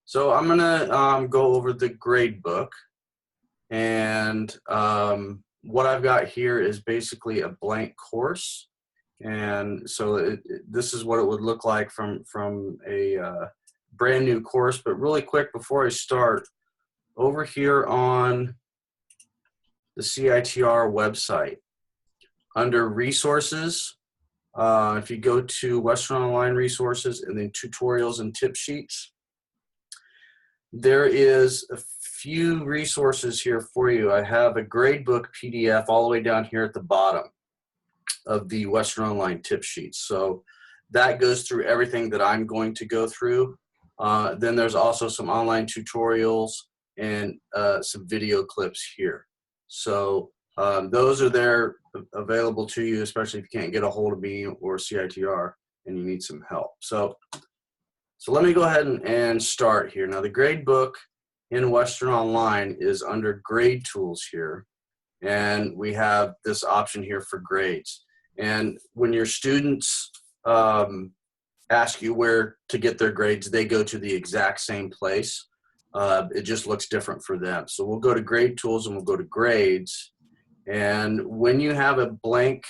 So I'm gonna go over the grade book, and what I've got here is basically a blank course, and so this is what it would look like from a brand new course. But really quick before I start, over here on the CITR website, under resources, if you go to Western Online Resources and then tutorials and tip sheets, there is a few resources here for you. I have a gradebook PDF all the way down here at the bottom of the Western Online tip sheets. So that goes through everything that I'm going to go through. Then there's also some online tutorials and some video clips here. So those are there available to you, especially if you can't get a hold of me or CITR and you need some help. So let me go ahead and start here. Now the grade book in Western Online is under grade tools here, and we have this option here for grades. And when your students ask you where to get their grades, they go to the exact same place. It just looks different for them. So we'll go to grade tools and we'll go to grades. And when you have a blank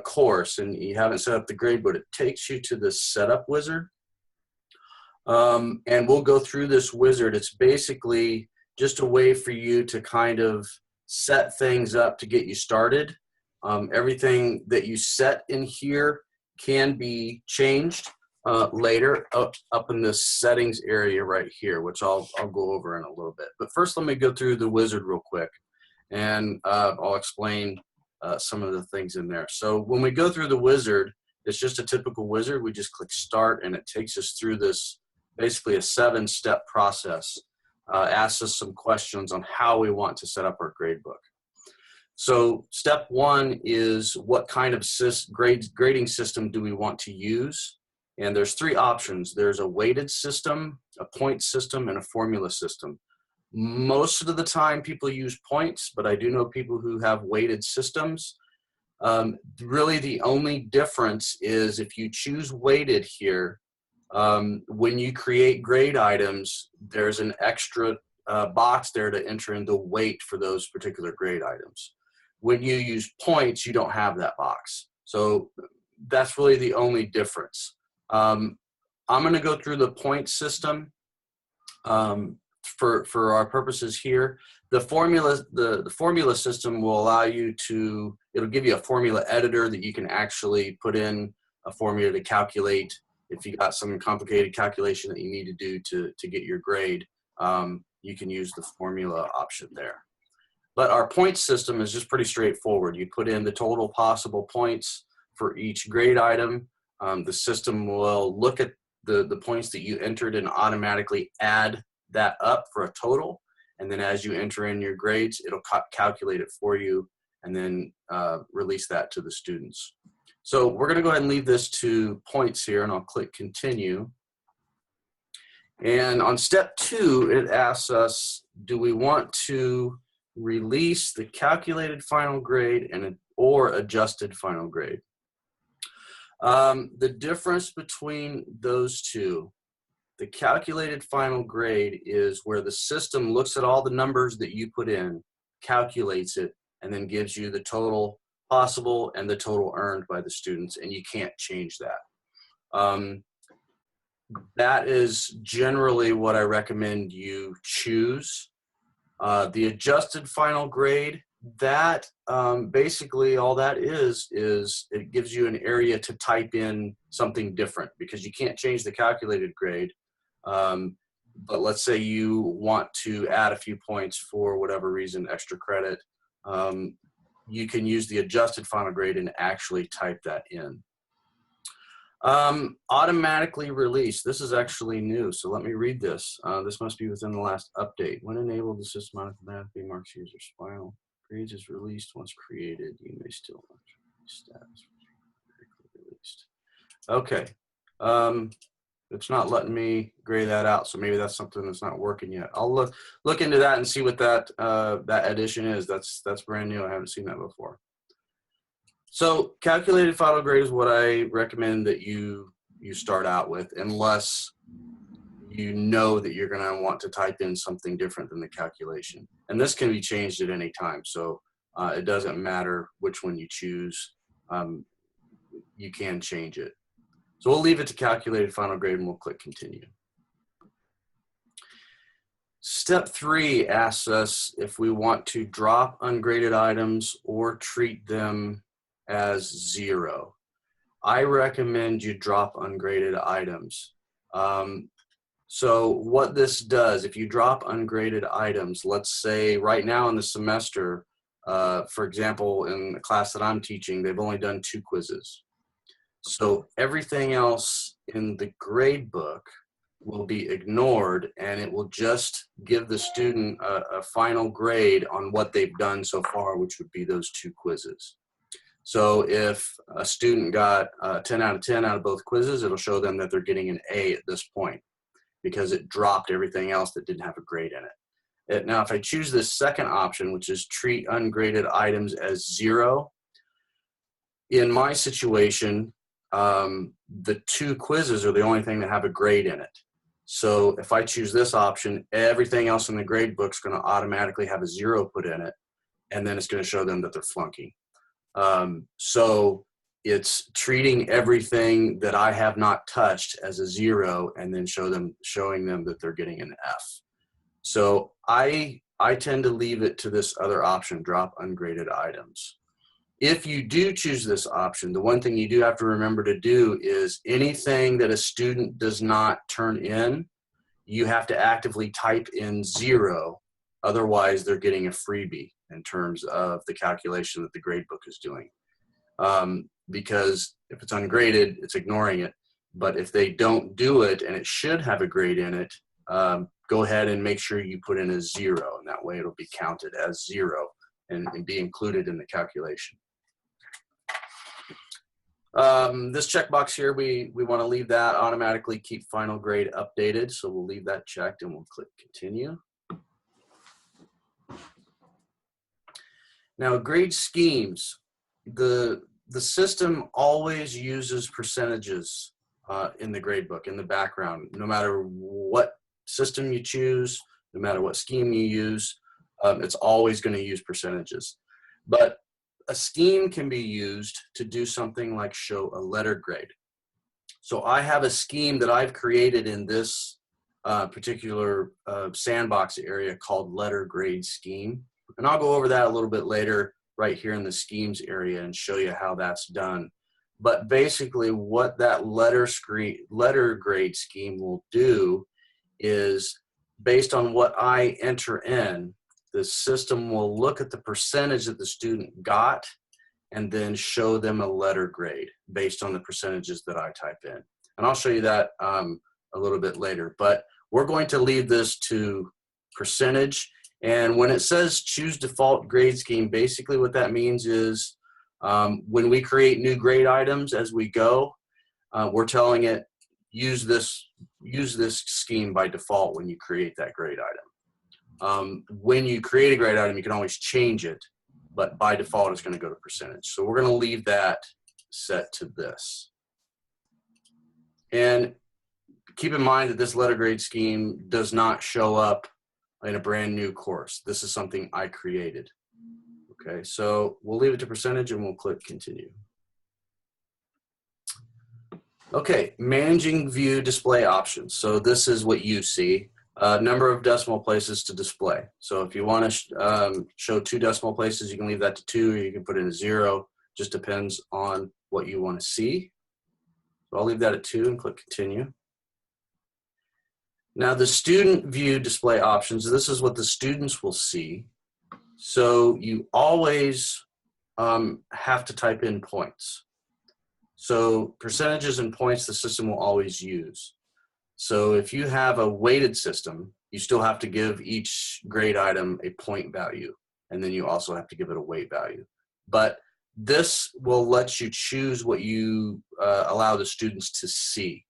course and you haven't set up the grade book, it takes you to the setup wizard. And we'll go through this wizard. It's basically just a way for you to kind of set things up to get you started. Everything that you set in here can be changed later up in the settings area right here, which I'll go over in a little bit. But first, let me go through the wizard real quick, and I'll explain some of the things in there. So when we go through the wizard, it's just a typical wizard. We just click start, and it takes us through this, basically a 7-step process. Asks us some questions on how we want to set up our grade book. So step 1 is what kind of grading system do we want to use? And there's 3 options. There's a weighted system, a point system, and a formula system. Most of the time people use points, but I do know people who have weighted systems. Really the only difference is if you choose weighted here, when you create grade items, there's an extra box there to enter in the weight for those particular grade items. When you use points, you don't have that box. So that's really the only difference. I'm going to go through the point system for our purposes here. The formula system will allow you to, it'll give you a formula editor that you can actually put in a formula to calculate. If you got some complicated calculation that you need to do to get your grade, you can use the formula option there. But our point system is just pretty straightforward. You put in the total possible points for each grade item. The system will look at the points that you entered and automatically add that up for a total. And then as you enter in your grades, it'll calculate it for you and then release that to the students. So we're going to go ahead and leave this to points here, and I'll click continue. And on step 2, it asks us, do we want to release the calculated final grade or adjusted final grade? The difference between those two, the calculated final grade is where the system looks at all the numbers that you put in, calculates it, and then gives you the total possible and the total earned by the students, and you can't change that. That is generally what I recommend you choose. The adjusted final grade, that basically all that is it gives you an area to type in something different, because you can't change the calculated grade. But let's say you want to add a few points for whatever reason, extra credit. You can use the adjusted final grade and actually type that in. Automatically release. This is actually new, so let me read this. This must be within the last update. When enabled, the system automatically marks user's final grades is released. Once created, you may still not status released. Okay. It's not letting me gray that out, so maybe that's something that's not working yet. I'll look into that and see what that that addition is. That's brand new. I haven't seen that before. So calculated final grade is what I recommend that you start out with, unless you know that you're going to want to type in something different than the calculation. And this can be changed at any time. So it doesn't matter which one you choose. You can change it. So we'll leave it to calculated final grade and we'll click continue. Step 3 asks us if we want to drop ungraded items or treat them as 0. I recommend you drop ungraded items. So what this does, if you drop ungraded items, let's say right now in the semester, for example, in the class that I'm teaching, they've only done 2 quizzes. So everything else in the grade book will be ignored, and it will just give the student a final grade on what they've done so far, which would be those 2 quizzes. So if a student got 10 out of 10 out of both quizzes, it'll show them that they're getting an A at this point because it dropped everything else that didn't have a grade in it. Now, if I choose this second option, which is treat ungraded items as 0, in my situation, the 2 quizzes are the only thing that have a grade in it. So if I choose this option, everything else in the grade book is going to automatically have a 0 put in it, and then it's going to show them that they're flunking. So it's treating everything that I have not touched as a 0 and then showing them that they're getting an F. So I tend to leave it to this other option, drop ungraded items. If you do choose this option, the one thing you do have to remember to do is anything that a student does not turn in, you have to actively type in 0. Otherwise, they're getting a freebie in terms of the calculation that the gradebook is doing. Because if it's ungraded, it's ignoring it. But if they don't do it and it should have a grade in it, go ahead and make sure you put in a 0. And that way it'll be counted as 0 and be included in the calculation. This checkbox here, we want to leave that automatically keep final grade updated. So we'll leave that checked and we'll click continue. Now, grade schemes, the system always uses percentages in the grade book, in the background, no matter what system you choose, no matter what scheme you use, it's always going to use percentages. But a scheme can be used to do something like show a letter grade. So I have a scheme that I've created in this particular sandbox area called letter grade scheme. And I'll go over that a little bit later right here in the schemes area and show you how that's done. But basically what that letter grade scheme will do is based on what I enter in, the system will look at the percentage that the student got and then show them a letter grade based on the percentages that I type in. And I'll show you that a little bit later. But we're going to leave this to percentage. And when it says choose default grade scheme, basically what that means is when we create new grade items as we go, we're telling it use this scheme by default when you create that grade item. When you create a grade item, you can always change it, but by default, it's going to go to percentage. So we're going to leave that set to this. And keep in mind that this letter grade scheme does not show up in a brand new course. This is something I created. Okay, so we'll leave it to percentage and we'll click continue. Okay, managing view display options. So this is what you see. Number of decimal places to display. So if you want to show 2 decimal places, you can leave that to 2, or you can put in a 0. Just depends on what you want to see. So I'll leave that at 2 and click continue. Now the student view display options, this is what the students will see. So you always have to type in points. So percentages and points the system will always use. So if you have a weighted system, you still have to give each grade item a point value, and then you also have to give it a weight value. But this will let you choose what you allow the students to see.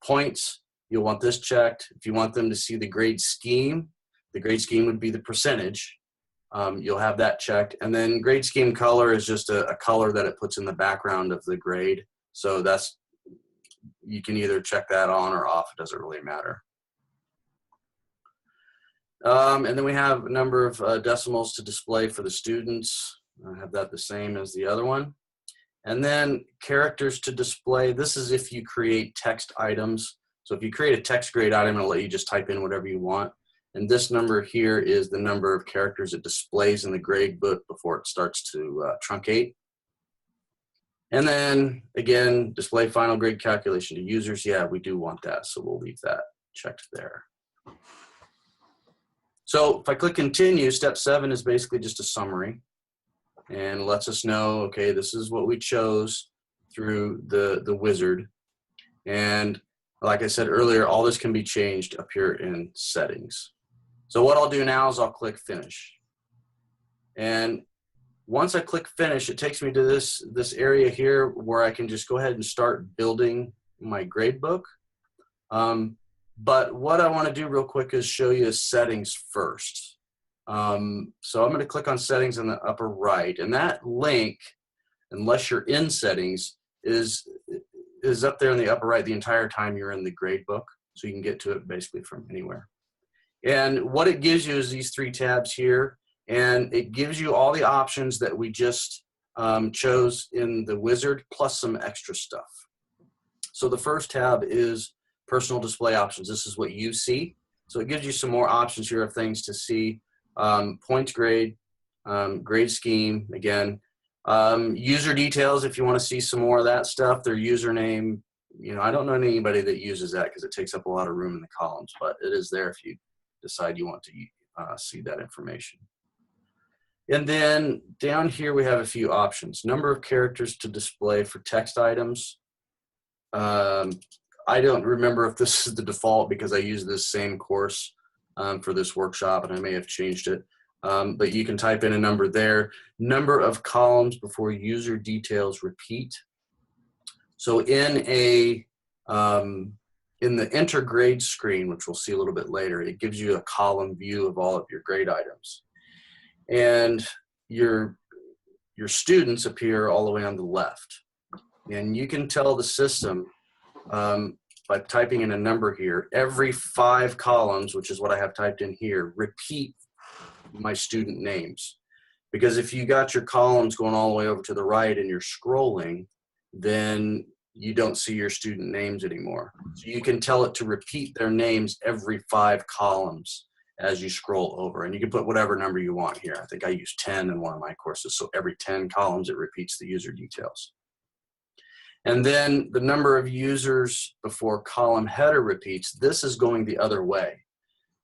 Points, you'll want this checked. If you want them to see the grade scheme would be the percentage. You'll have that checked. And then grade scheme color is just a color that it puts in the background of the grade. So that's you can either check that on or off. It doesn't really matter. And then we have a number of decimals to display for the students. I have that the same as the other one. And then characters to display. This is if you create text items. So if you create a text grade item, it'll let you just type in whatever you want. And this number here is the number of characters it displays in the grade book before it starts to truncate. And then again, display final grade calculation to users. Yeah, we do want that, so we'll leave that checked there. So if I click continue, step 7 is basically just a summary and lets us know, okay, this is what we chose through the wizard. And like I said earlier, all this can be changed up here in settings. So what I'll do now is I'll click finish. And once I click finish, it takes me to this area here where I can just go ahead and start building my grade book. But what I want to do real quick is show you settings first. So I'm going to click on settings in the upper right, and that link, unless you're in settings, is up there in the upper right the entire time you're in the grade book, so you can get to it basically from anywhere. And what it gives you is these 3 tabs here, and it gives you all the options that we just chose in the wizard, plus some extra stuff. So the first tab is personal display options. This is what you see. So it gives you some more options here of things to see. Points grade, grade scheme, again. User details, if you want to see some more of that stuff, their username. You know, I don't know anybody that uses that because it takes up a lot of room in the columns, but it is there if you decide you want to see that information. And then down here we have a few options. Number of characters to display for text items. I don't remember if this is the default because I use this same course for this workshop, and I may have changed it. But you can type in a number there. Number of columns before user details repeat. So in the enter grade screen, which we'll see a little bit later, it gives you a column view of all of your grade items. And your students appear all the way on the left. And you can tell the system by typing in a number here, every 5 columns, which is what I have typed in here, repeat my student names. Because if you got your columns going all the way over to the right and you're scrolling, then you don't see your student names anymore. So you can tell it to repeat their names every 5 columns as you scroll over. And you can put whatever number you want here. I think I use 10 in one of my courses. So every 10 columns, it repeats the user details. And then the number of users before column header repeats. This is going the other way.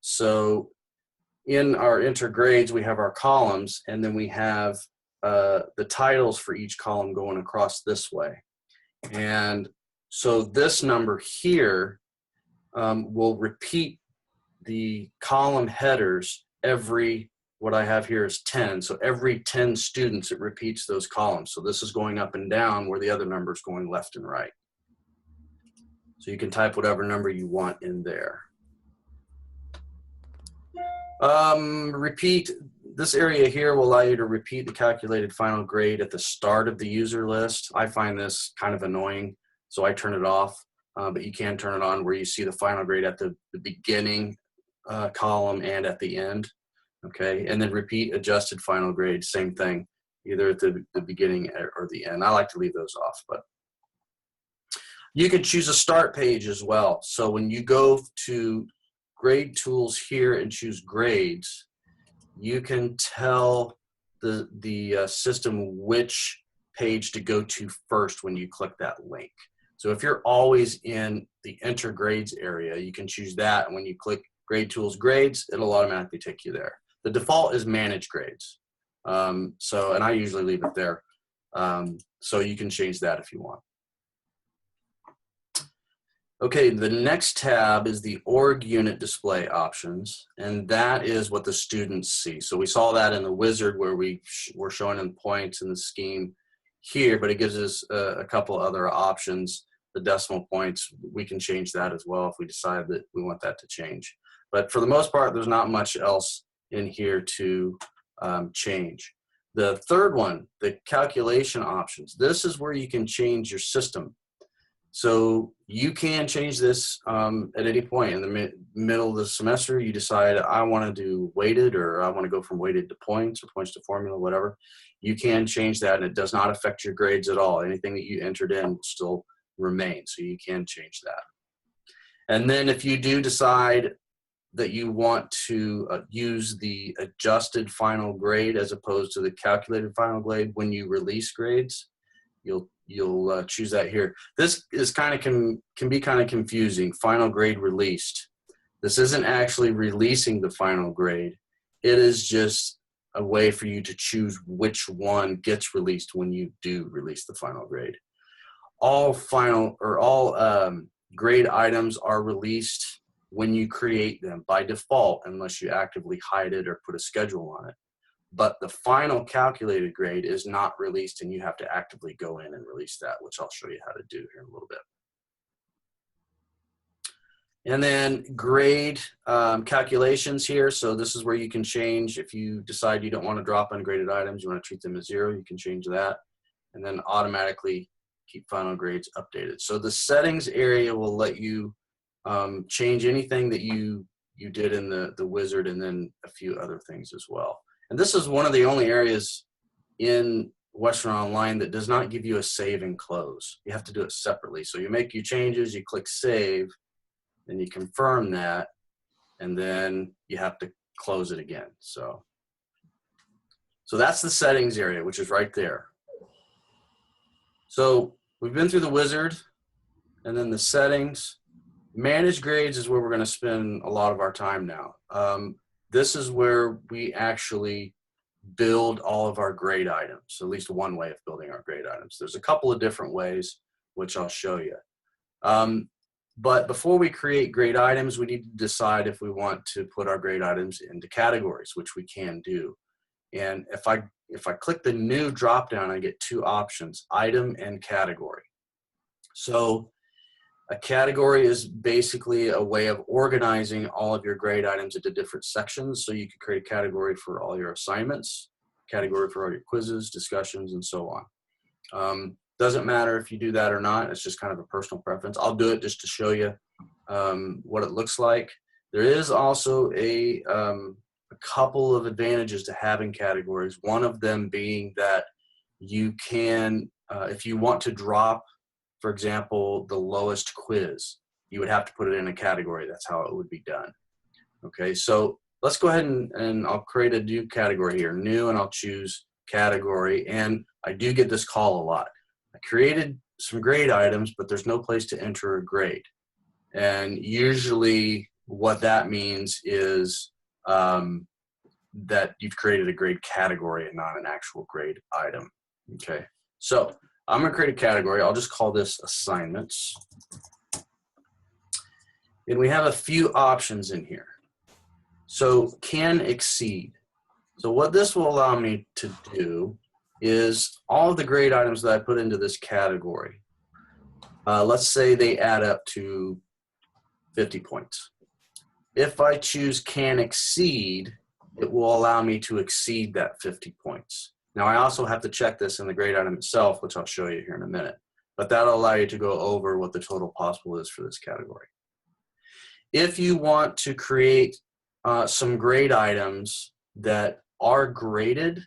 So in our enter grades, we have our columns, and then we have the titles for each column going across this way. And so this number here will repeat the column headers every, what I have here is 10. So every 10 students, it repeats those columns. So this is going up and down where the other number is going left and right. So you can type whatever number you want in there. Repeat, this area here will allow you to repeat the calculated final grade at the start of the user list. I find this kind of annoying, so I turn it off, but you can turn it on where you see the final grade at the beginning column and at the end, okay? And then repeat adjusted final grade, same thing, either at the beginning or the end. I like to leave those off, but you can choose a start page as well. So when you go to grade tools here and choose grades, you can tell the system which page to go to first when you click that link. So if you're always in the enter grades area, you can choose that, and when you click grade tools grades, it'll automatically take you there. The default is manage grades. And I usually leave it there. So you can change that if you want. Okay, the next tab is the org unit display options, and that is what the students see. So we saw that in the wizard where we were showing them points in the scheme here, but it gives us a couple other options. The decimal points, we can change that as well if we decide that we want that to change. But for the most part, there's not much else in here to change. The third one, the calculation options, this is where you can change your system. So you can change this at any point in the middle of the semester. You decide, I want to do weighted, or I want to go from weighted to points, or points to formula, whatever. You can change that, and it does not affect your grades at all. Anything that you entered in will still remain, so you can change that. And then if you do decide that you want to use the adjusted final grade as opposed to the calculated final grade when you release grades, you'll choose that here. This is kind of can be kind of confusing. Final grade released. This isn't actually releasing the final grade. It is just a way for you to choose which one gets released when you do release the final grade. All final or all grade items are released when you create them by default, unless you actively hide it or put a schedule on it. But the final calculated grade is not released, and you have to actively go in and release that, which I'll show you how to do here in a little bit. And then grade calculations here. So this is where you can change. If you decide you don't want to drop ungraded items, you want to treat them as 0, you can change that. And then automatically keep final grades updated. So the settings area will let you change anything that you did in the wizard, and then a few other things as well. And this is one of the only areas in Western Online that does not give you a save and close. You have to do it separately. So you make your changes, you click save, and you confirm that, and then you have to close it again. So that's the settings area, which is right there. So we've been through the wizard, and then the settings. Manage grades is where we're going to spend a lot of our time now. This is where we actually build all of our grade items, at least one way of building our grade items. There's a couple of different ways, which I'll show you. But before we create grade items, we need to decide if we want to put our grade items into categories, which we can do. And if I click the new drop-down, I get 2 options, item and category. So a category is basically a way of organizing all of your grade items into different sections. So you can create a category for all your assignments, category for all your quizzes, discussions, and so on. Doesn't matter if you do that or not. It's just kind of a personal preference. I'll do it just to show you what it looks like. There is also a couple of advantages to having categories. One of them being that you can, if you want to drop, for example, the lowest quiz, you would have to put it in a category. That's how it would be done. Okay, so let's go ahead and I'll create a new category here, new, and I'll choose category. And I do get this call a lot. I created some grade items, but there's no place to enter a grade. And usually what that means is that you've created a grade category and not an actual grade item. Okay, so I'm going to create a category. I'll just call this assignments. And we have a few options in here. So can exceed. So what this will allow me to do is all of the grade items that I put into this category, let's say they add up to 50 points. If I choose can exceed, it will allow me to exceed that 50 points. Now I also have to check this in the grade item itself, which I'll show you here in a minute, but that'll allow you to go over what the total possible is for this category. If you want to create some grade items that are graded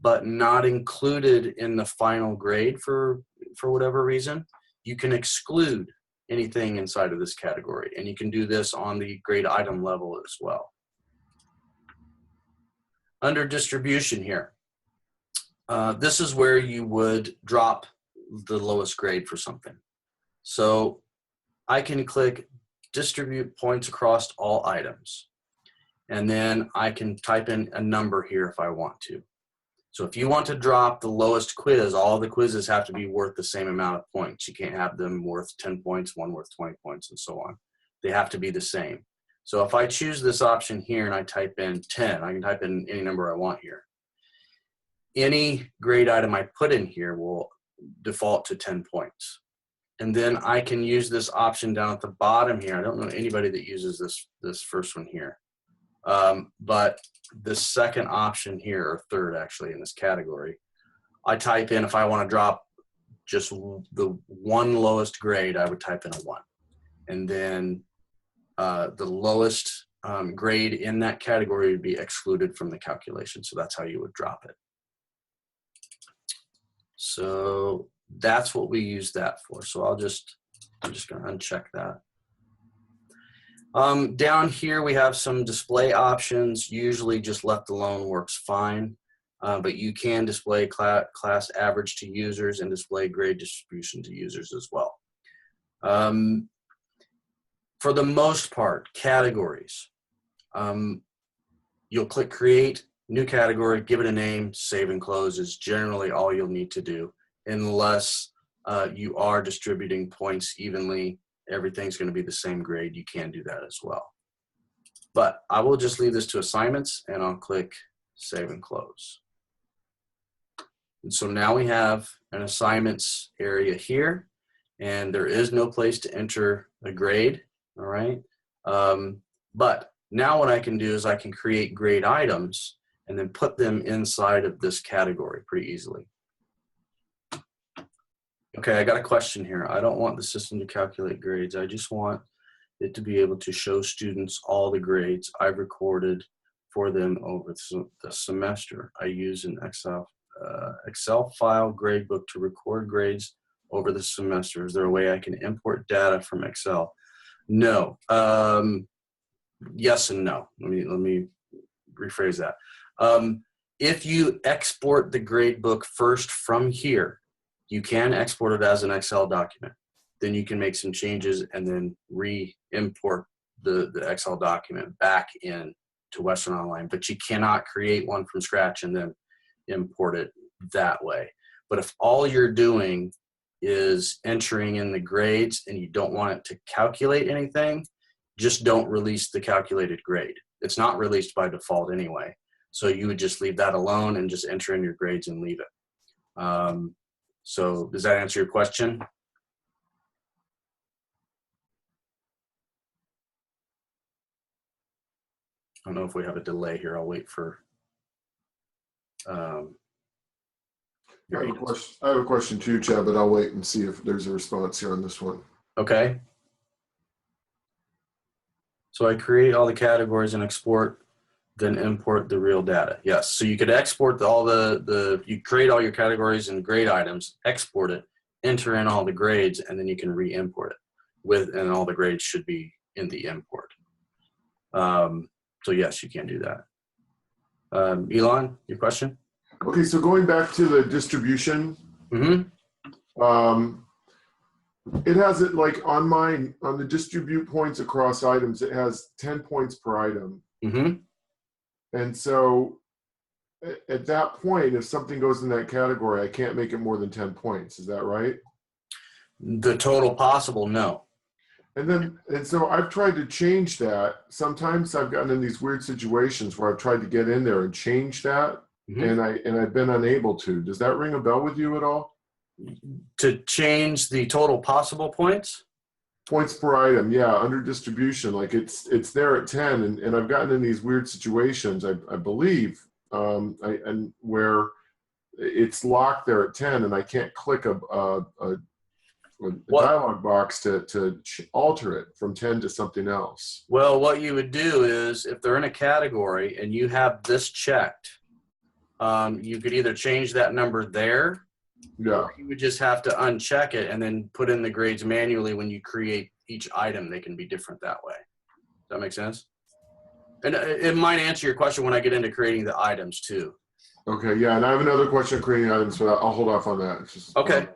but not included in the final grade for whatever reason, you can exclude anything inside of this category, and you can do this on the grade item level as well. Under distribution here, this is where you would drop the lowest grade for something. So I can click distribute points across all items, and then I can type in a number here if I want to. So if you want to drop the lowest quiz, all the quizzes have to be worth the same amount of points. You can't have them worth 10 points, one worth 20 points, and so on. They have to be the same. So if I choose this option here and I type in 10, I can type in any number I want here. Any grade item I put in here will default to 10 points. And then I can use this option down at the bottom here. I don't know anybody that uses this first one here. But the second option here, or third actually in this category, I type in if I want to drop just the one lowest grade, I would type in a 1. And then the lowest grade in that category would be excluded from the calculation. So that's how you would drop it. So that's what we use that for. So I'm just going to uncheck that. Down here we have some display options. Usually just left alone works fine, but you can display class average to users and display grade distribution to users as well. For the most part, categories, you'll click create, new category, give it a name, save and close is generally all you'll need to do, unless you are distributing points evenly. Everything's going to be the same grade. You can do that as well. But I will just leave this to assignments, and I'll click save and close. And so now we have an assignments area here, and there is no place to enter a grade, all right? But now what I can do is I can create grade items and then put them inside of this category pretty easily. Okay, I got a question here. I don't want the system to calculate grades. I just want it to be able to show students all the grades I've recorded for them over the semester. I use an Excel file gradebook to record grades over the semester. Is there a way I can import data from Excel? No. Yes and no. Let me rephrase that. If you export the gradebook first from here, you can export it as an Excel document. Then you can make some changes and then re-import the Excel document back in to Western Online, but you cannot create one from scratch and then import it that way. But if all you're doing is entering in the grades and you don't want it to calculate anything, just don't release the calculated grade. It's not released by default anyway. So you would just leave that alone and just enter in your grades and leave it. So does that answer your question? I don't know if we have a delay here. I'll wait for. I have a question too, Chad, but I'll wait and see if there's a response here on this one. Okay. So I create all the categories and export, then import the real data. Yes, so you could export you create all your categories and grade items, export it, enter in all the grades, and then you can re-import it and all the grades should be in the import. So yes, you can do that. Elon, your question? Okay, so going back to the distribution, it has it like on the distribute points across items, it has 10 points per item. And so at that point, if something goes in that category, I can't make it more than 10 points. Is that right? The total possible, no. And so I've tried to change that. Sometimes I've gotten in these weird situations where I've tried to get in there and change that, and I've been unable to. Does that ring a bell with you at all? To change the total possible points? Points per item, yeah, under distribution. Like it's there at 10, and I've gotten in these weird situations, I believe, and where it's locked there at 10, and I can't click a dialog box to alter it from 10 to something else. Well, what you would do is if they're in a category and you have this checked, you could either change that number there, or you would just have to uncheck it and then put in the grades manually. When you create each item, they can be different that way. Does that make sense? And it might answer your question when I get into creating the items too. Okay, yeah, and I have another question on creating items, but I'll hold off on that. It's just, okay.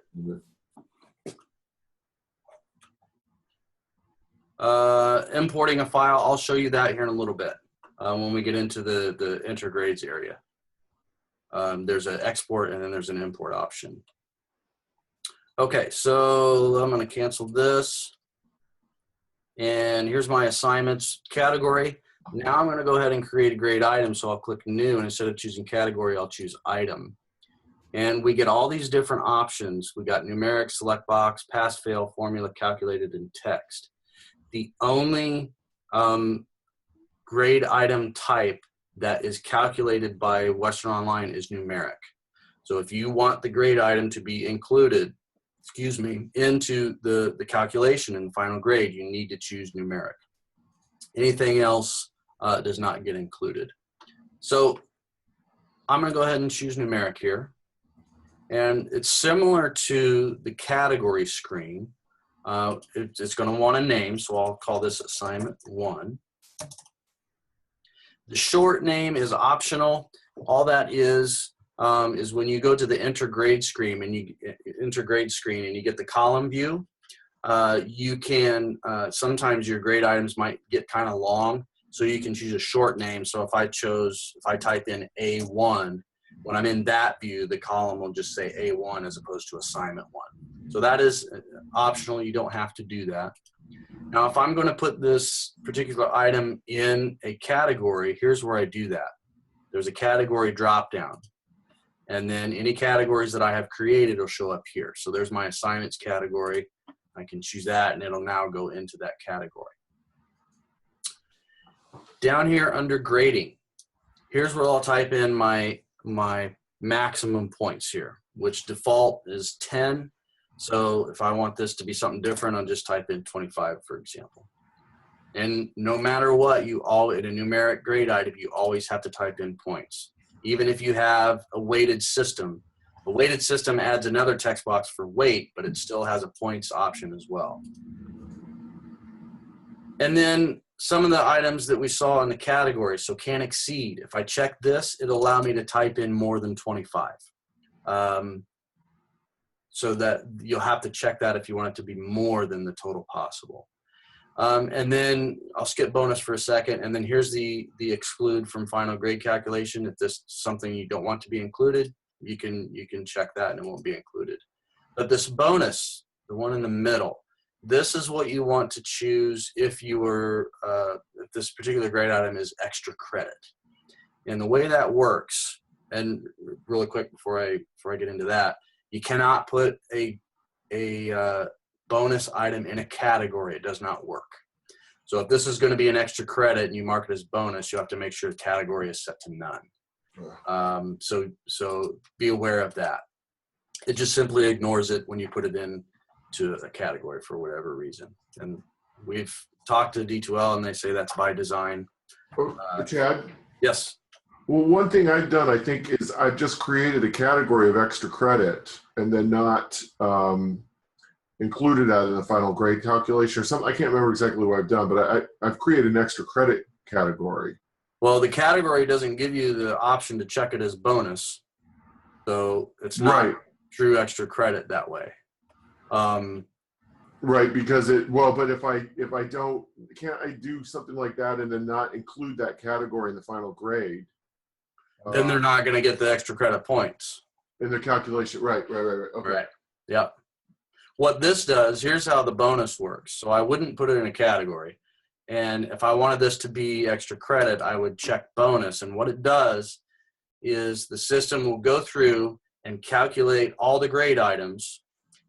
Importing a file, I'll show you that here in a little bit when we get into the enter grades area. There's an export and then there's an import option. Okay, so I'm going to cancel this. And here's my assignments category. Now I'm going to go ahead and create a grade item. So I'll click new, and instead of choosing category, I'll choose item. And we get all these different options. We got numeric, select box, pass, fail, formula, calculated, and text. The only grade item type that is calculated by Western Online is numeric. So if you want the grade item to be included, excuse me, into the calculation in final grade, you need to choose numeric. Anything else does not get included. So I'm going to go ahead and choose numeric here. And it's similar to the category screen. It's going to want a name, so I'll call this assignment 1. The short name is optional. All that is when you go to the enter grade screen and you get the column view, you can sometimes your grade items might get kind of long, so you can choose a short name. So if I type in A1, when I'm in that view, the column will just say A1 as opposed to assignment 1. So that is optional. You don't have to do that. Now, if I'm going to put this particular item in a category, here's where I do that. There's a category drop down. And then any categories that I have created will show up here. So there's my assignments category. I can choose that, and it'll now go into that category. Down here under grading, here's where I'll type in my maximum points here, which default is 10. So if I want this to be something different, I'll just type in 25, for example. And no matter what, in a numeric grade item, you always have to type in points. Even if you have a weighted system, a weighted system adds another text box for weight, but it still has a points option as well. And then some of the items that we saw in the category, so can exceed. If I check this, it'll allow me to type in more than 25. So that you'll have to check that if you want it to be more than the total possible. And then I'll skip bonus for a second, and then here's the exclude from final grade calculation. If this is something you don't want to be included, you can check that and it won't be included. But this bonus, the one in the middle, this is what you want to choose if you were if this particular grade item is extra credit. And the way that works, and really quick before I get into that, you cannot put a bonus item in a category. It does not work. So if this is going to be an extra credit and you mark it as bonus, you have to make sure the category is set to none. So be aware of that. It just simply ignores it when you put it in to a category for whatever reason. And we've talked to D2L and they say that's by design. Chad? Yes. Well, one thing I've done, I think, is I've just created a category of extra credit and then not included that in the final grade calculation or something. I can't remember exactly what I've done, but I've created an extra credit category. Well, the category doesn't give you the option to check it as bonus. So it's not true extra credit that way. Right, because but if I don't, can't I do something like that and then not include that category in the final grade? Then they're not going to get the extra credit points. In the calculation, right. Okay. Right, yep. What this does, here's how the bonus works. So I wouldn't put it in a category. And if I wanted this to be extra credit, I would check bonus. And what it does is the system will go through and calculate all the grade items.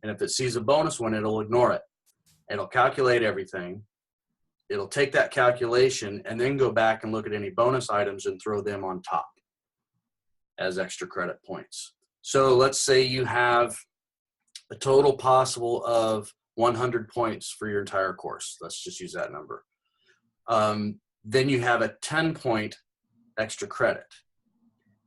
And if it sees a bonus one, it'll ignore it. It'll calculate everything. It'll take that calculation and then go back and look at any bonus items and throw them on top as extra credit points. So let's say you have a total possible of 100 points for your entire course. Let's just use that number. Then you have a 10-point extra credit.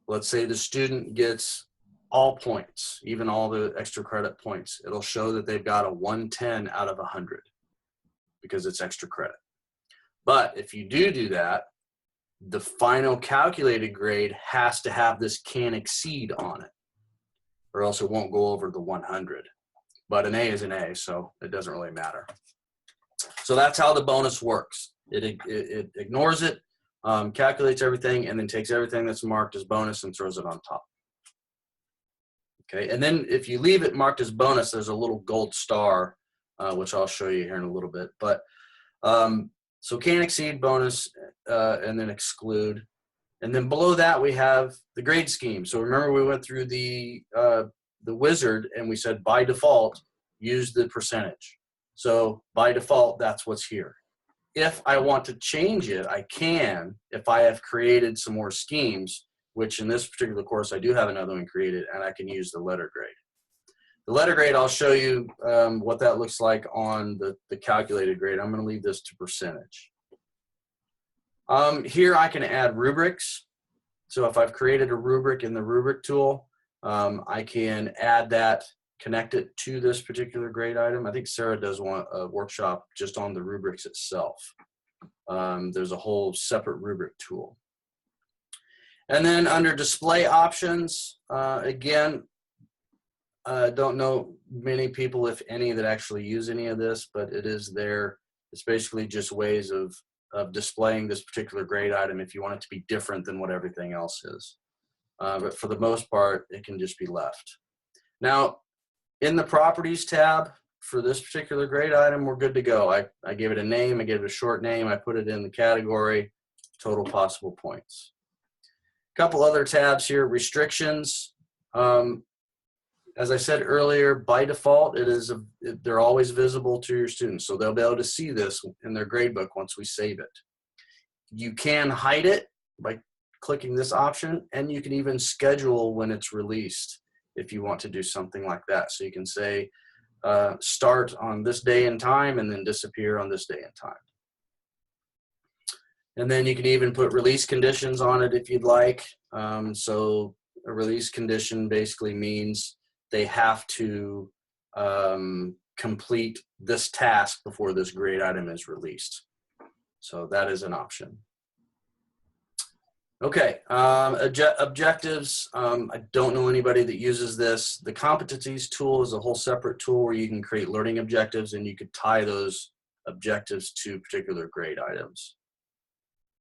Let's say the student gets all points, even all the extra credit points. It'll show that they've got a 110 out of 100 because it's extra credit. But if you do that, the final calculated grade has to have this can exceed on it, or else it won't go over the 100. But an A is an A, so it doesn't really matter. So that's how the bonus works. It ignores it, calculates everything, and then takes everything that's marked as bonus and throws it on top. Okay, and then if you leave it marked as bonus, there's a little gold star, which I'll show you here in a little bit. But so can exceed, bonus, and then exclude. And then below that, we have the grade scheme. So remember, we went through the wizard, and we said by default, use the percentage. So by default, that's what's here. If I want to change it, I can, if I have created some more schemes, which in this particular course, I do have another one created, and I can use the letter grade. The letter grade, I'll show you what that looks like on the calculated grade. I'm going to leave this to percentage. Here I can add rubrics. So if I've created a rubric in the rubric tool, I can add that, connect it to this particular grade item. I think Sarah does want a workshop just on the rubrics itself. There's a whole separate rubric tool. And then under display options, again, don't know many people, if any, that actually use any of this, but it is there. It's basically just ways of displaying this particular grade item if you want it to be different than what everything else is. But for the most part, it can just be left. Now, in the Properties tab for this particular grade item, we're good to go. I gave it a name, I gave it a short name, I put it in the category, total possible points. A couple other tabs here, restrictions. As I said earlier, by default, they're always visible to your students, so they'll be able to see this in their gradebook once we save it. You can hide it by clicking this option, and you can even schedule when it's released if you want to do something like that. So you can say, start on this day and time, and then disappear on this day and time. And then you can even put release conditions on it if you'd like. So a release condition basically means they have to complete this task before this grade item is released. So that is an option. Okay, objectives. I don't know anybody that uses this. The competencies tool is a whole separate tool where you can create learning objectives, and you could tie those objectives to particular grade items.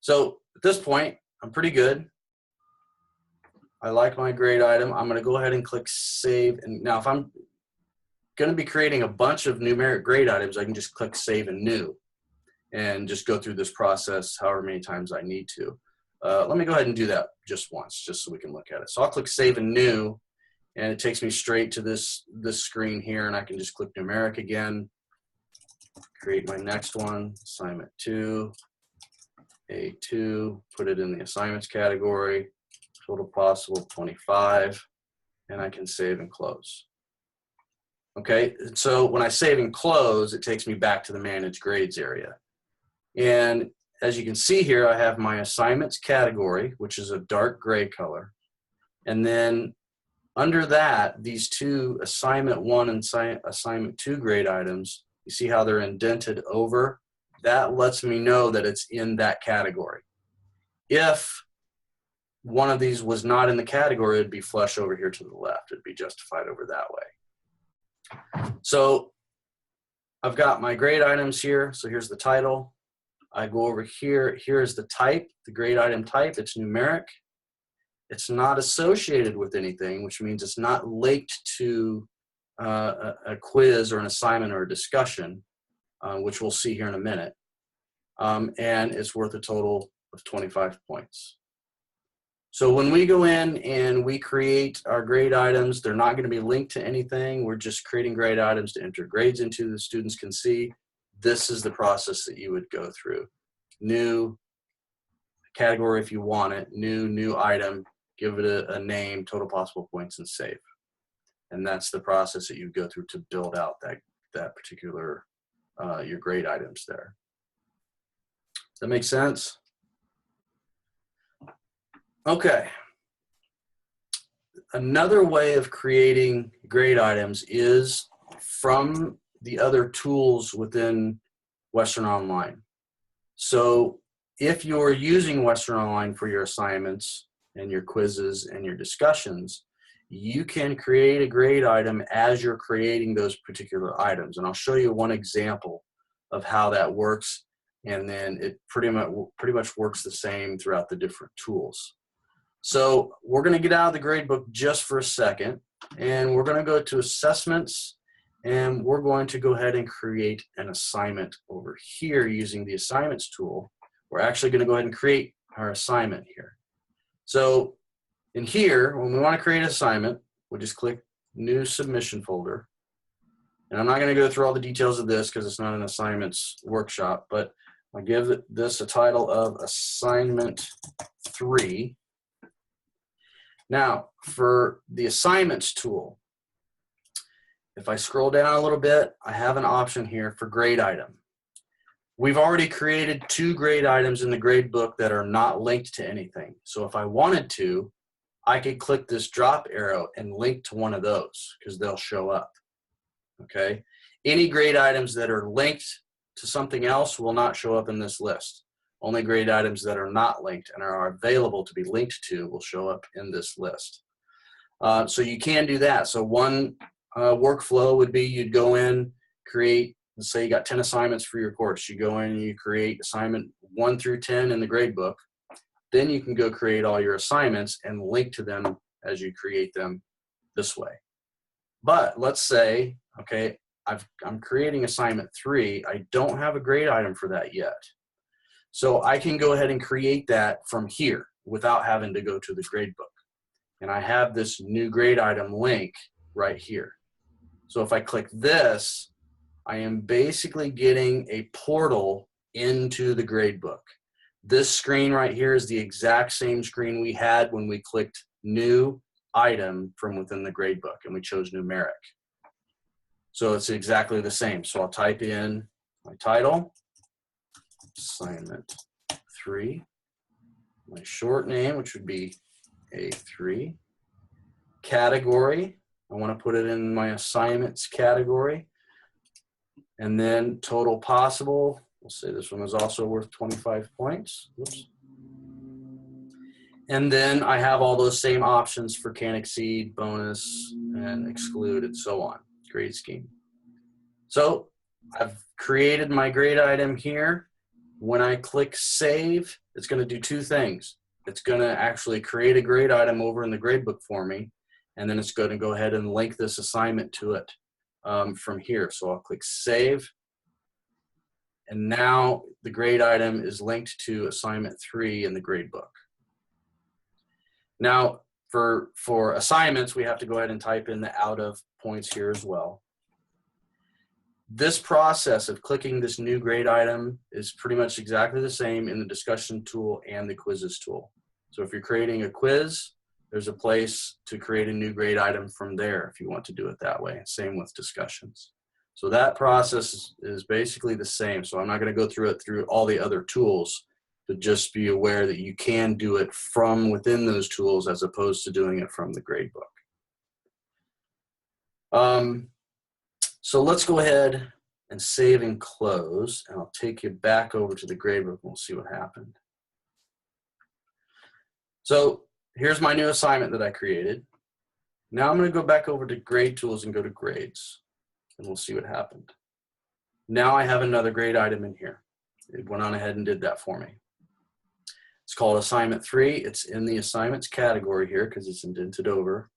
So at this point, I'm pretty good. I like my grade item. I'm going to go ahead and click Save. And now if I'm going to be creating a bunch of numeric grade items, I can just click Save and New and just go through this process however many times I need to. Let me go ahead and do that just once, just so we can look at it. So I'll click Save and New, and it takes me straight to this screen here, and I can just click Numeric again, create my next one, Assignment 2, A2, put it in the Assignments category, total possible 25, and I can save and close. Okay, so when I save and close, it takes me back to the Manage Grades area. And as you can see here, I have my Assignments category, which is a dark gray color. And then under that, these two Assignment 1 and Assignment 2 grade items, you see how they're indented over? That lets me know that it's in that category. If one of these was not in the category, it'd be flush over here to the left. It'd be justified over that way. So I've got my grade items here. So here's the title. I go over here. Here's the type, the grade item type. It's numeric. It's not associated with anything, which means it's not linked to a quiz or an assignment or a discussion, which we'll see here in a minute. And it's worth a total of 25 points. So when we go in and we create our grade items, they're not going to be linked to anything. We're just creating grade items to enter grades into the students can see. This is the process that you would go through. New category if you want it, new item, give it a name, total possible points, and save. And that's the process that you go through to build out that particular, your grade items there. Does that make sense? Okay. Another way of creating grade items is from the other tools within Western Online. So if you're using Western Online for your assignments and your quizzes and your discussions, you can create a grade item as you're creating those particular items. And I'll show you one example of how that works, and then it pretty much works the same throughout the different tools. So we're going to get out of the gradebook just for a second, and we're going to go to Assessments, and we're going to go ahead and create an assignment over here using the Assignments tool. We're actually going to go ahead and create our assignment here. So in here, when we want to create an assignment, we'll just click New Submission Folder. And I'm not going to go through all the details of this because it's not an assignments workshop, but I'll give this a title of Assignment 3. Now, for the Assignments tool, If I scroll down a little bit, I have an option here for grade item. We've already created 2 grade items in the grade book that are not linked to anything. So if I wanted to, I could click this drop arrow and link to one of those because they'll show up. Okay. Any grade items that are linked to something else will not show up in this list. Only grade items that are not linked and are available to be linked to will show up in this list. So you can do that. So one workflow would be you'd go in, create, let's say you got 10 assignments for your course. You go in and you create assignment 1 through 10 in the grade book. Then you can go create all your assignments and link to them as you create them this way. But let's say, okay, I'm creating assignment 3. I don't have a grade item for that yet. So I can go ahead and create that from here without having to go to the grade book. And I have this new grade item link right here. So if I click this, I am basically getting a portal into the grade book. This screen right here is the exact same screen we had when we clicked new item from within the grade book and we chose numeric. So it's exactly the same. So I'll type in my title, assignment 3, my short name, which would be A3, category, I want to put it in my assignments category, and then total possible, we'll say this one is also worth 25 points. Oops. And then I have all those same options for can exceed, bonus, and exclude, and so on, grade scheme. So I've created my grade item here. When I click save, it's going to do 2 things. It's going to actually create a grade item over in the gradebook for me, and then it's going to go ahead and link this assignment to it from here. So I'll click save, and now the grade item is linked to assignment 3 in the gradebook. Now for assignments, we have to go ahead and type in the out of points here as well. This process of clicking this new grade item is pretty much exactly the same in the discussion tool and the quizzes tool. So if you're creating a quiz, there's a place to create a new grade item from there if you want to do it that way. Same with discussions. So that process is basically the same. So I'm not going to go through it through all the other tools, but just be aware that you can do it from within those tools as opposed to doing it from the gradebook. So let's go ahead and save and close, and I'll take you back over to the gradebook and we'll see what happened. So here's my new assignment that I created. Now I'm going to go back over to grade tools and go to grades, and we'll see what happened. Now I have another grade item in here. It went on ahead and did that for me. It's called assignment 3. It's in the assignments category here because it's indented over.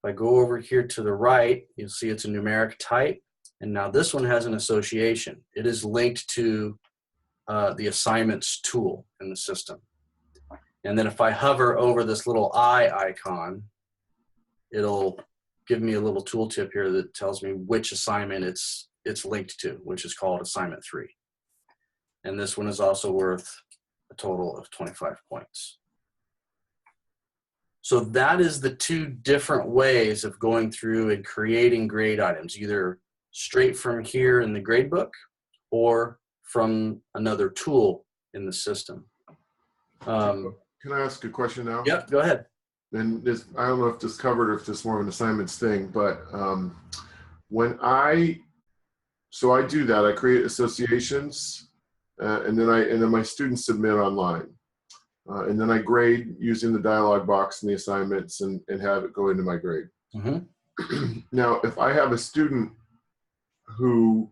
If I go over here to the right, you'll see it's a numeric type. And now this one has an association. It is linked to the assignments tool in the system. And then if I hover over this little eye icon, it'll give me a little tooltip here that tells me which assignment it's linked to, which is called assignment 3. And this one is also worth a total of 25 points. So that is the 2 different ways of going through and creating grade items, either straight from here in the gradebook or from another tool in the system. Can I ask a question now? Yep, go ahead. And this, I don't know if this covered or if this is more of an assignments thing, but when I do that, I create associations, and then my students submit online. And then I grade using the dialog box and the assignments and have it go into my grade. Mm-hmm. Now, if I have a student who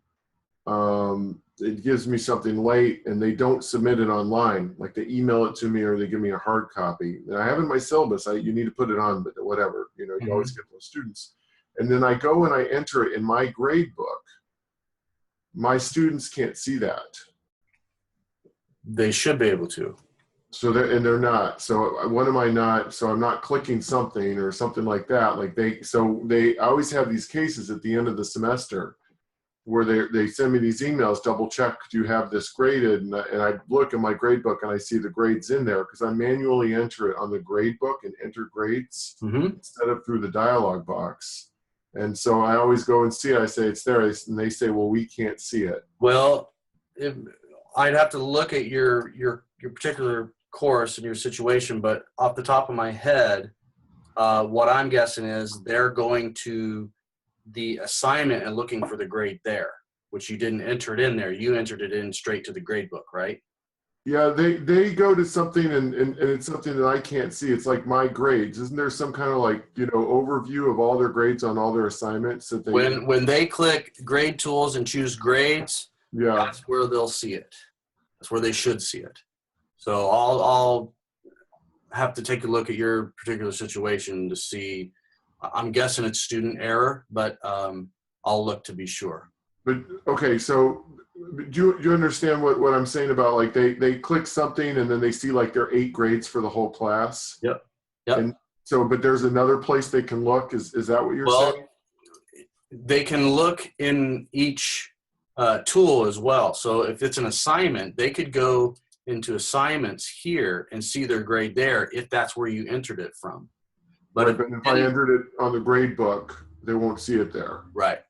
it gives me something late and they don't submit it online, like they email it to me or they give me a hard copy, and I have in my syllabus, you need to put it on, but whatever, you know, you always get those students. And then I go and I enter it in my grade book. My students can't see that. They should be able to. So they're not. So what am I not? So I'm not clicking something or something like that. Like I always have these cases at the end of the semester where they send me these emails, double check, do you have this graded? And I look in my grade book and I see the grades in there because I manually enter it on the grade book and enter grades instead of through the dialog box. And so I always go and see it. I say it's there, and they say, well, we can't see it. Well, I'd have to look at your particular course and your situation, but off the top of my head, what I'm guessing is they're going to the assignment and looking for the grade there, which you didn't enter it in there. You entered it in straight to the grade book, right? Yeah, they go to something and it's something that I can't see. It's like my grades. Isn't there some kind of like, you know, overview of all their grades on all their assignments that they when they click grade tools and choose grades, yeah. that's where they'll see it. That's where they should see it. So I'll have to take a look at your particular situation to see. I'm guessing it's student error, but I'll look to be sure. But okay, so do you understand what I'm saying about like they click something and then they see like their 8 grades for the whole class? Yep. And so, but there's another place they can look. Is that what you're saying? They can look in each tool as well. So if it's an assignment, they could go into assignments here and see their grade there if that's where you entered it from. But right, if I entered it on the grade book, they won't see it there. Right.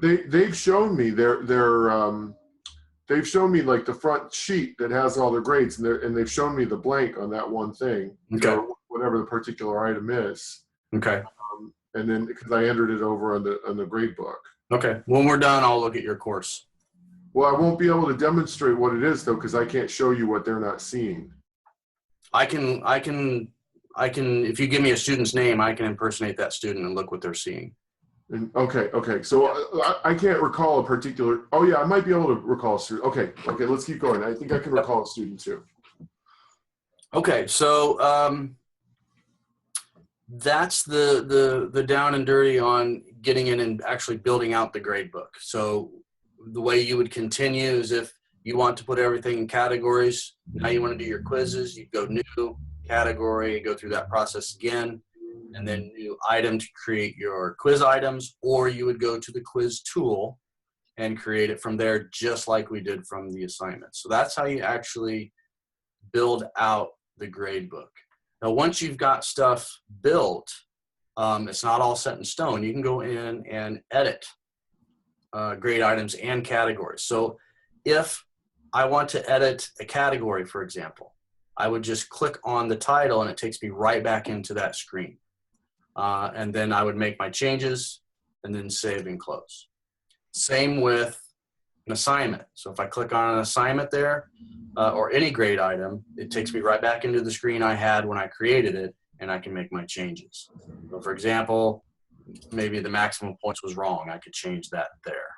They've shown me they've shown me like the front sheet that has all their grades, and they've shown me the blank on that one thing, okay, whatever the particular item is. Okay. And then because I entered it over on the grade book. Okay. When we're done, I'll look at your course. Well, I won't be able to demonstrate what it is though, because I can't show you what they're not seeing. I can. If you give me a student's name, I can impersonate that student and look what they're seeing. And, okay. So I can't recall a particular. Oh yeah, I might be able to recall a student. Okay. Let's keep going. I think I can recall a student too. Okay, so that's the down and dirty on getting in and actually building out the grade book. So the way you would continue is if you want to put everything in categories. Now you want to do your quizzes. You go new category, go through that process again, and then new item to create your quiz items, or you would go to the quiz tool and create it from there, just like we did from the assignment. So that's how you actually build out the grade book. Now, once you've got stuff built, it's not all set in stone. You can go in and edit grade items and categories. So if I want to edit a category, for example, I would just click on the title and it takes me right back into that screen. And then I would make my changes and then save and close. Same with an assignment. So if I click on an assignment there or any grade item, it takes me right back into the screen I had when I created it, and I can make my changes. So for example, maybe the maximum points was wrong. I could change that there.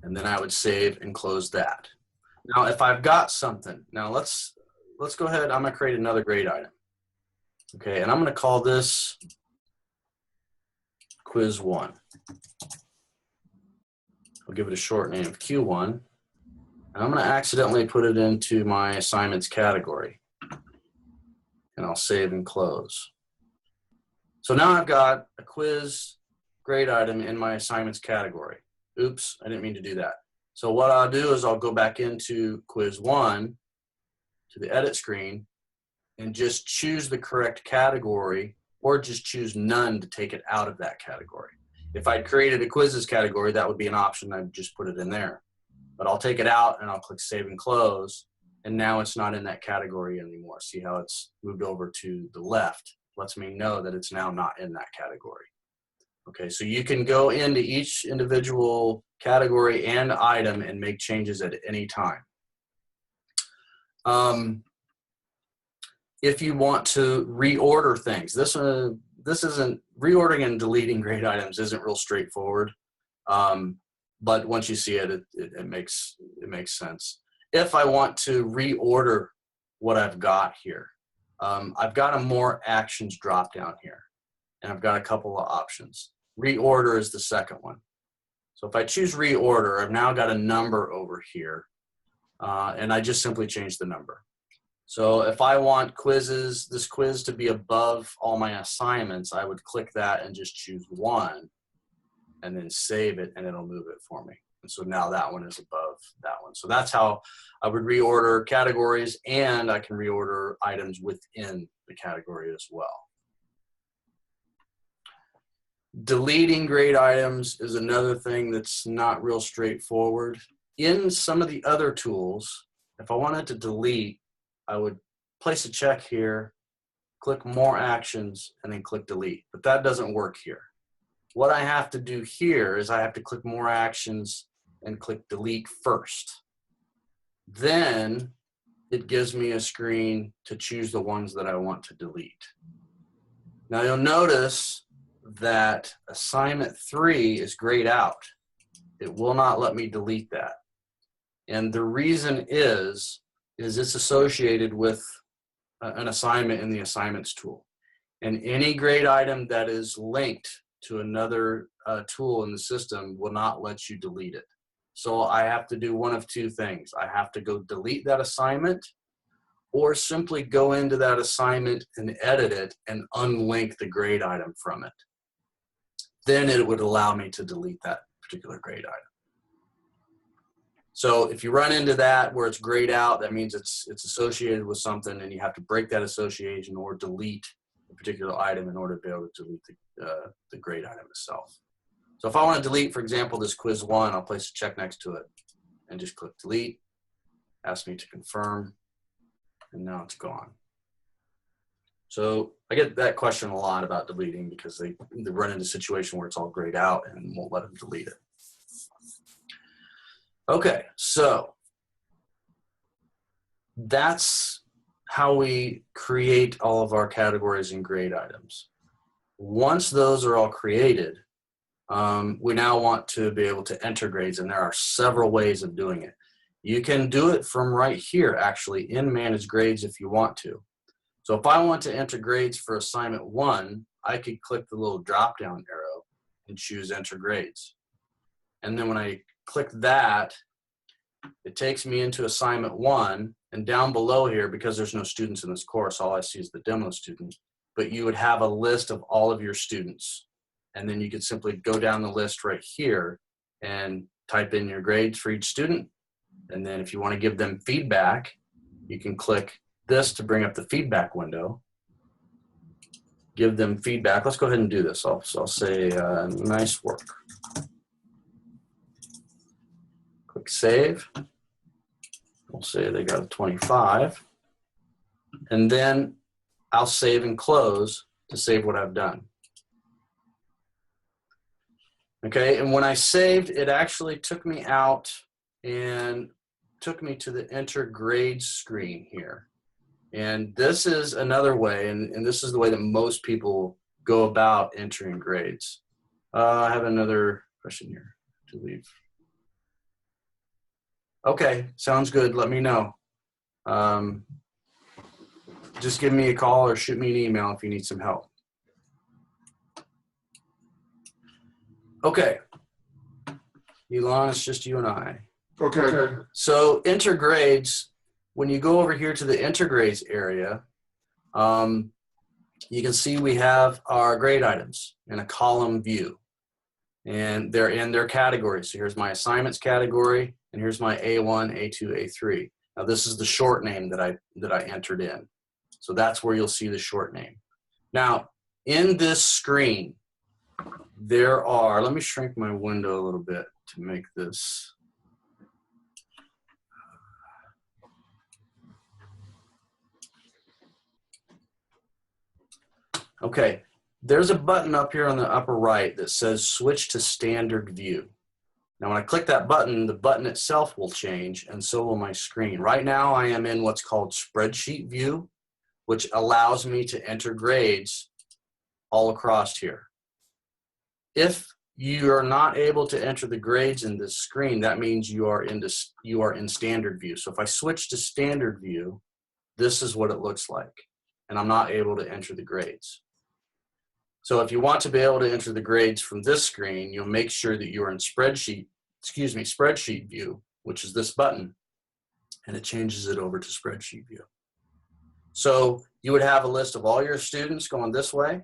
And then I would save and close that. Now, if I've got something, now let's go ahead. I'm going to create another grade item. Okay, and I'm going to call this Quiz 1. I'll give it a short name of Q1. And I'm going to accidentally put it into my assignments category. And I'll save and close. So now I've got a quiz grade item in my assignments category. Oops, I didn't mean to do that. So what I'll do is I'll go back into Quiz 1 to the edit screen and just choose the correct category, or just choose none to take it out of that category. If I'd created a quizzes category, that would be an option. I'd just put it in there. But I'll take it out and I'll click save and close. And now it's not in that category anymore. See how it's moved over to the left? Lets me know that it's now not in that category. Okay, so you can go into each individual category and item and make changes at any time. If you want to reorder things, this isn't reordering and deleting grade items isn't real straightforward, but once you see it, it makes sense. If I want to reorder what I've got here, I've got a more actions drop down here, and I've got a couple of options. Reorder is the second one. So if I choose reorder, I've now got a number over here, and I just simply change the number. So if I want this quiz to be above all my assignments, I would click that and just choose 1 and then save it, and it'll move it for me. And so now that one is above that one. So that's how I would reorder categories, and I can reorder items within the category as well. Deleting grade items is another thing that's not real straightforward. In some of the other tools, if I wanted to delete, I would place a check here, click more actions, and then click delete. But that doesn't work here. What I have to do here is I have to click more actions and click delete first. Then it gives me a screen to choose the ones that I want to delete. Now you'll notice that assignment 3 is grayed out. It will not let me delete that. And the reason is it's associated with an assignment in the assignments tool. And any grade item that is linked to another tool in the system will not let you delete it. So I have to do one of two things. I have to go delete that assignment, or simply go into that assignment and edit it and unlink the grade item from it. Then it would allow me to delete that particular grade item. So if you run into that where it's grayed out, that means it's associated with something, and you have to break that association or delete a particular item in order to be able to delete the grade item itself. So if I want to delete, for example, this quiz 1, I'll place a check next to it and just click delete, ask me to confirm, and now it's gone. So I get that question a lot about deleting, because they run into a situation where it's all grayed out and won't let them delete it. Okay, so that's how we create all of our categories and grade items. Once those are all created, we now want to be able to enter grades, and there are several ways of doing it. You can do it from right here, actually, in Manage Grades if you want to. So if I want to enter grades for assignment 1, I could click the little drop-down arrow and choose Enter Grades. And then when I click that, it takes me into assignment 1, and down below here, because there's no students in this course, all I see is the demo student, but you would have a list of all of your students. And then you could simply go down the list right here and type in your grades for each student. And then if you want to give them feedback, you can click this to bring up the feedback window. Give them feedback. Let's go ahead and do this. I'll say nice work. Click save. We'll say they got a 25. And then I'll save and close to save what I've done. Okay, and when I saved, it actually took me out and took me to the Enter Grades screen here. And this is another way, and this is the way that most people go about entering grades. I have another question here to leave. Okay, sounds good. Let me know. Just give me a call or shoot me an email if you need some help. Okay. Elon, it's just you and I. Okay. So enter grades, when you go over here to the enter grades area, you can see we have our grade items in a column view. And they're in their categories. So here's my assignments category, and here's my A1, A2, A3. Now this is the short name that I entered in. So that's where you'll see the short name. Now, in this screen, there are, let me shrink my window a little bit to make this. Okay, there's a button up here on the upper right that says switch to standard view. Now when I click that button, the button itself will change, and so will my screen. Right now I am in what's called spreadsheet view, which allows me to enter grades all across here. If you are not able to enter the grades in this screen, that means you are in standard view. So if I switch to standard view, this is what it looks like, and I'm not able to enter the grades. So if you want to be able to enter the grades from this screen, you'll make sure that you're in spreadsheet view, which is this button, and it changes it over to spreadsheet view. So you would have a list of all your students going this way,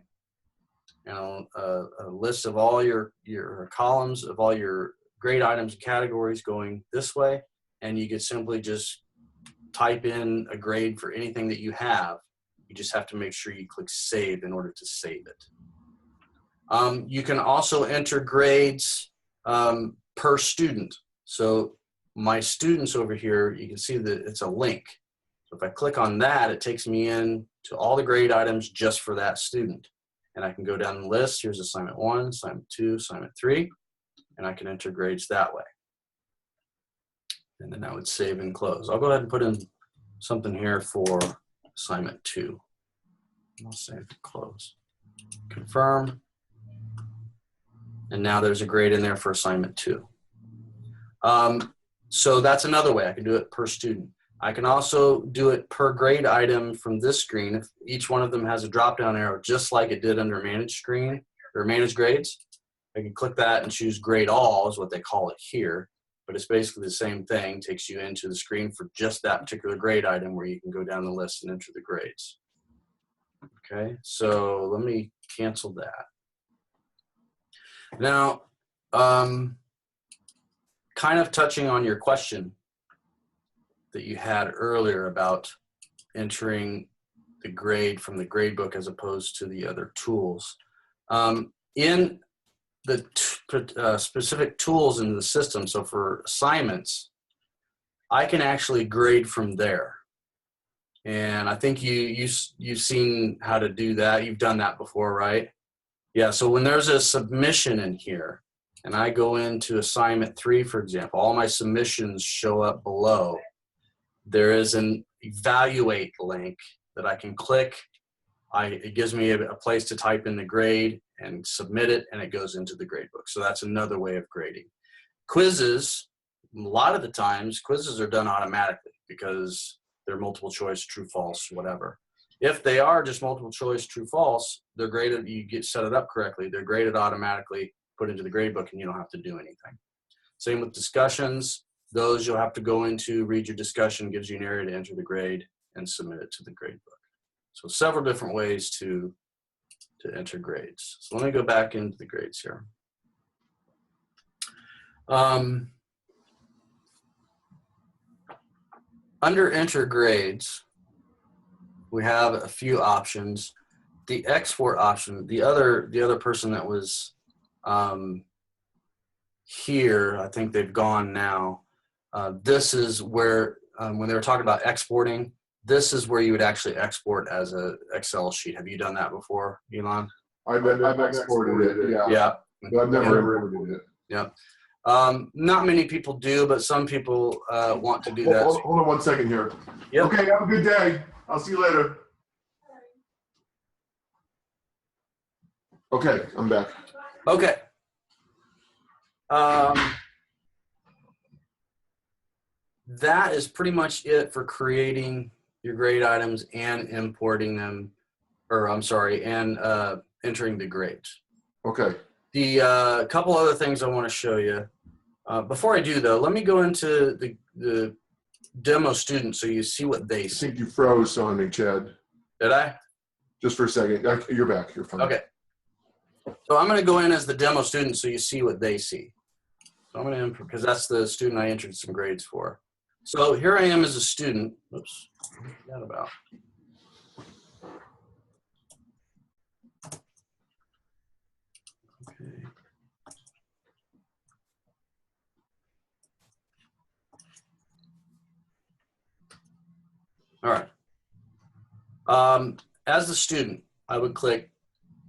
and a list of all your columns of all your grade items and categories going this way, and you could simply just type in a grade for anything that you have. You just have to make sure you click save in order to save it. You can also enter grades per student. So my students over here, you can see that it's a link. So if I click on that, it takes me in to all the grade items just for that student. And I can go down the list. Here's assignment 1, assignment 2, assignment 3, and I can enter grades that way. And then I would save and close. I'll go ahead and put in something here for assignment 2. I'll save and close. Confirm. And now there's a grade in there for assignment 2. So that's another way. I can do it per student. I can also do it per grade item from this screen. If each one of them has a drop-down arrow, just like it did under manage screen or manage grades, I can click that and choose grade all is what they call it here. But it's basically the same thing, takes you into the screen for just that particular grade item where you can go down the list and enter the grades. Okay, so let me cancel that. Now, kind of touching on your question that you had earlier about entering the grade from the grade book as opposed to the other tools. In the specific tools in the system, so for assignments, I can actually grade from there. And I think you've seen how to do that. You've done that before, right? Yeah, so when there's a submission in here, and I go into assignment 3, for example, all my submissions show up below. There is an evaluate link that I can click. It gives me a place to type in the grade and submit it, and it goes into the grade book. So that's another way of grading. Quizzes, a lot of the times, quizzes are done automatically because they're multiple choice, true, false, whatever. If they are just multiple choice, true, false, they're graded, you get set it up correctly, they're graded automatically, put into the grade book, and you don't have to do anything. Same with discussions. Those you'll have to go into, read your discussion, gives you an area to enter the grade, and submit it to the grade book. So several different ways to enter grades. So let me go back into the grades here. Under enter grades, we have a few options. The export option, the other person that was here, I think they've gone now. This is where, when they were talking about exporting, this is where you would actually export as an Excel sheet. Have you done that before, Elon? I've exported it, yeah. Yeah. But I've never imported it. Yeah. Not many people do, but some people want to do that. Hold on 1 second here. Yep. Okay, have a good day. I'll see you later. Okay, I'm back. Okay. That is pretty much it for creating your grade items and importing them, or I'm sorry, and entering the grades. Okay. The couple other things I want to show you. Before I do, though, let me go into the demo student so you see what they see. I think you froze on me, Chad. Did I? Just for a second. You're back. You're fine. Okay. So I'm going to go in as the demo student so you see what they see. So I'm going to, because that's the student I entered some grades for. So here I am as a student. Oops, what was that about? Okay. All right. As the student, I would click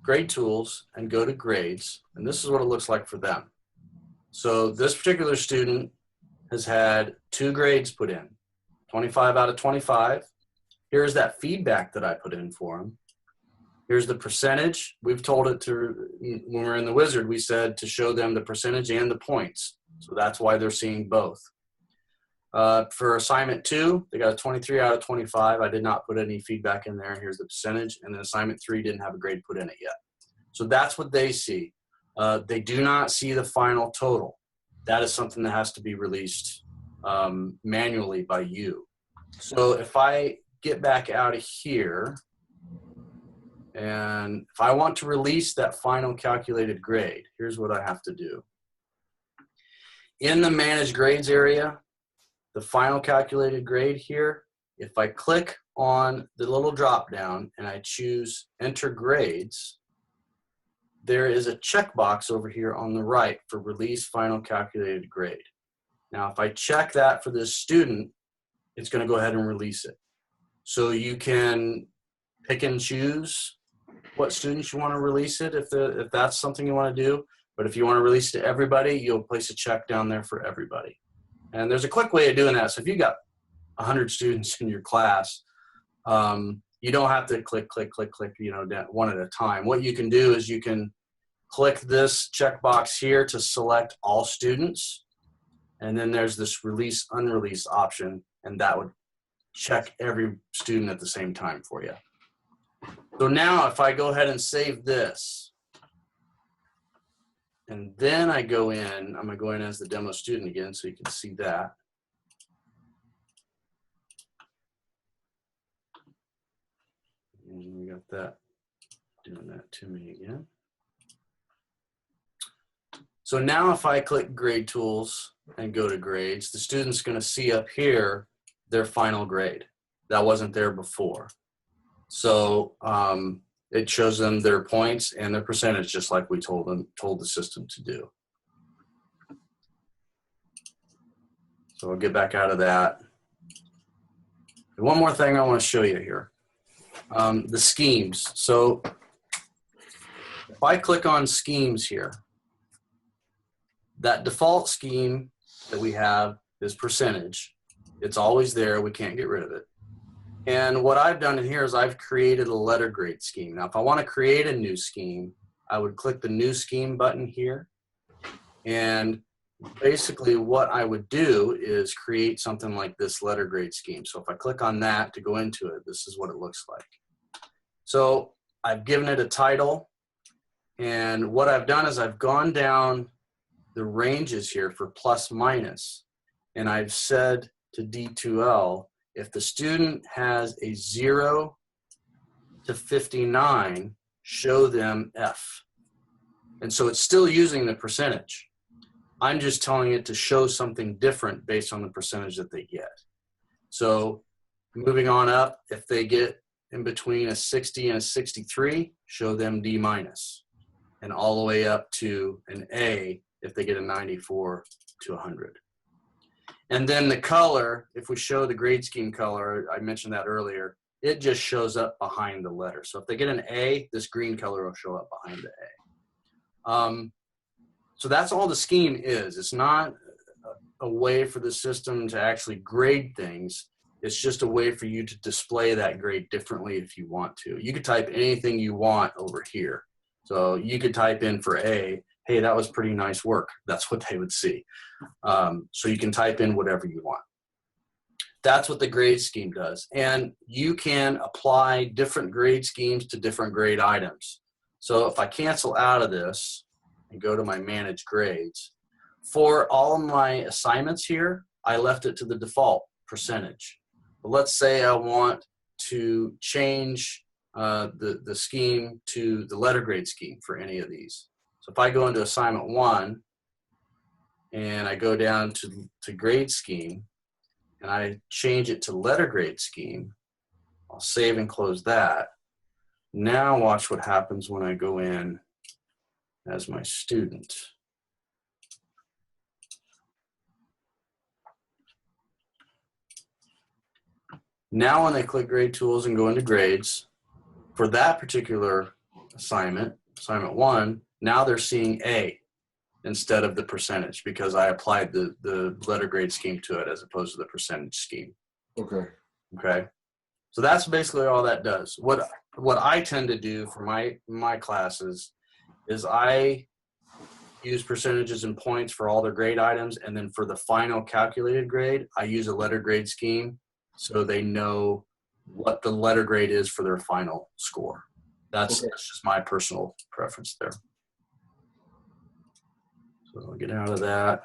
Grade Tools and go to Grades, and this is what it looks like for them. So this particular student has had 2 grades put in, 25 out of 25. Here's that feedback that I put in for him. Here's the percentage. We've told it to, when we were in the wizard, we said to show them the percentage and the points. So that's why they're seeing both. For assignment 2, they got a 23 out of 25. I did not put any feedback in there. Here's the percentage. And then assignment 3 didn't have a grade put in it yet. So that's what they see. They do not see the final total. That is something that has to be released manually by you. So if I get back out of here, and if I want to release that final calculated grade, here's what I have to do. In the Manage Grades area, the final calculated grade here, if I click on the little drop down and I choose Enter Grades, there is a checkbox over here on the right for release final calculated grade. Now, if I check that for this student, it's going to go ahead and release it. So you can pick and choose what students you want to release it if that's something you want to do. But if you want to release it to everybody, you'll place a check down there for everybody. And there's a quick way of doing that. So if you've got 100 students in your class, you don't have to click, you know, one at a time. What you can do is you can click this checkbox here to select all students. And then there's this release, unrelease option, and that would check every student at the same time for you. So now if I go ahead and save this, and then I go in, I'm going to go in as the demo student again so you can see that. And we got that doing that to me again. So now if I click Grade Tools and go to Grades, the student's going to see up here their final grade. That wasn't there before. So it shows them their points and their percentage, just like we told the system to do. So I'll get back out of that. One more thing I want to show you here. The schemes. So if I click on schemes here, that default scheme that we have is percentage. It's always there. We can't get rid of it. And what I've done in here is I've created a letter grade scheme. Now, if I want to create a new scheme, I would click the new scheme button here. And basically what I would do is create something like this letter grade scheme. So if I click on that to go into it, this is what it looks like. So I've given it a title. And what I've done is I've gone down the ranges here for plus minus. And I've said to D2L, if the student has a 0 to 59, show them F. And so it's still using the percentage. I'm just telling it to show something different based on the percentage that they get. So moving on up, if they get in between a 60 and a 63, show them D minus. And all the way up to an A if they get a 94 to 100. And then the color, if we show the grade scheme color, I mentioned that earlier, it just shows up behind the letter. So if they get an A, this green color will show up behind the A. So that's all the scheme is. It's not a way for the system to actually grade things. It's just a way for you to display that grade differently if you want to. You could type anything you want over here. So you could type in for A, hey, that was pretty nice work. That's what they would see. So you can type in whatever you want. That's what the grade scheme does. And you can apply different grade schemes to different grade items. So if I cancel out of this and go to my manage grades, for all of my assignments here, I left it to the default percentage. But let's say I want to change the scheme to the letter grade scheme for any of these. So if I go into assignment 1 and I go down to grade scheme and I change it to letter grade scheme, I'll save and close that. Now watch what happens when I go in as my student. Now when I click grade tools and go into grades, for that particular assignment, assignment 1, now they're seeing A instead of the percentage because I applied the letter grade scheme to it as opposed to the percentage scheme. Okay. Okay. So that's basically all that does. What I tend to do for my classes is I use percentages and points for all their grade items, and then for the final calculated grade, I use a letter grade scheme so they know what the letter grade is for their final score. That's just my personal preference there. So I'll get out of that.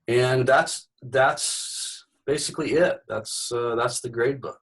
And that's basically it. That's the grade book.